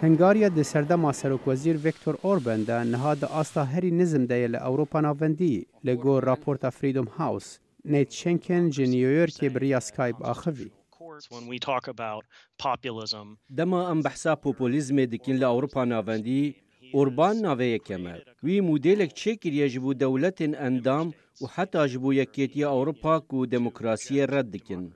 هنگاریا د سردما سروکوزیر ویکتور اوربان ده نها د آستا هری نظم ده ل اوروپا ناوندی لگو راپورتا فریدوم هاوس نیت شنکن جی نیویورک بریا سکایب آخوی. دما ام بحثا پوپولیزم دکین ل اوروپا ناوندی اوربان ناوی کمه وی مدلک چه کریه جبو دولت اندام و حتی جبو یکیتی اوروپا کو دموکراسی رد دکن.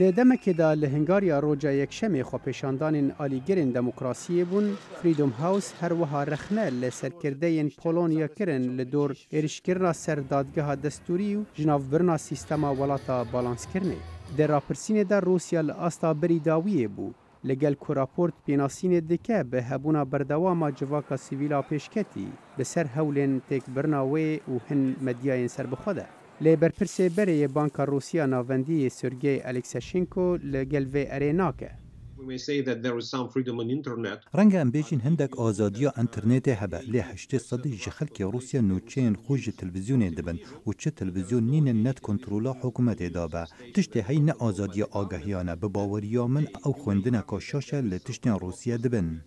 د دمکې دا له هنګاریا روجا یکشمې خو پیشاندانین آلیګرین دموکراسی بون فریدوم هاوس هر وها رخنه له سرکردین پولونیا کرن له دور ایرشکرنا سر دادگاه دستوری و جناوبرنا سیستما ولاتا بالانس کرنه. د راپرسین دا روسیا لاستا بری داویه بو لگل کو راپورت پیناسین دکه به هبونا بردواما جواکا سیویلا پیشکتی به سر هولین تک برناوی و هن مدیاین سر بخوده. لبرپرسی بری بانک روسیا ناوندی سرگی الکساشینکو لگل و اریناکه. رنگ ام بیجین هندک آزادیا انترنت هبه لی 800 خلک روسیا نوچین خوش تلویزیون دبن و چه تلویزیون نین نت کنترولا حکومت دابه تشت هی نه آزادیا آگاهیانه به باوریا من او خوندنه که شاشه لتشت روسیا دبن.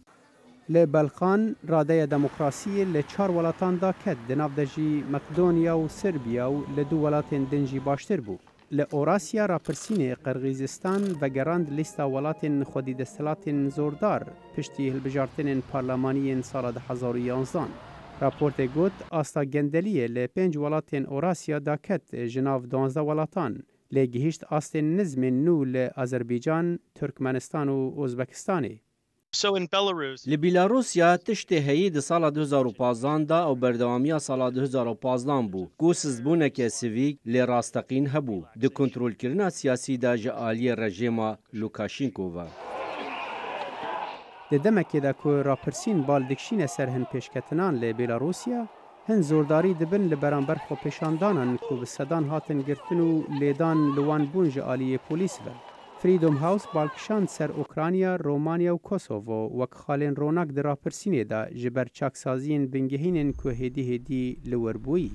لبلخان راده دموکراسی لچار ولاتان دا کد دناف دجی مقدونیا و سربیا و لدو ولاتین دنجی باشتر بو. لأوراسیا راپرسین قرغیزستان و گراند لیستا ولاتین خودی دستلاتین زوردار پشتی هلبجارتین پارلمانیین سال 2011. راپورت گوت آستا گندلیه لپنج ولاتین اوراسیا دا کد جناف 12 ولاتان لگهیشت آستین نظم نو لآذربیجان، ترکمنستان و ازبکستانی. لبیلاروسیا تشت هیی د سال 2015 دا او بردوامی سال 2015 بو کو سزبونه سیویک ل راستقین هبو د کنترول کرنا سیاسی دا جالی رژیم لوکاشینکووا د دمکه دا کو راپرسین بالدکشین سرهن پیشکتنان ل بیلاروسیا هن زورداری دبن لبرانبر خو پیشاندانن کو بسدان هاتن گرتنو لیدان لوان بون جالی پولیس و فریدوم هاوس بالکشان سر اوکراینیا، رومانیا و کوسوو وک خالین روناک در راپرسینه دا جبر چاکسازین بنگهینن که هدی لوربویی.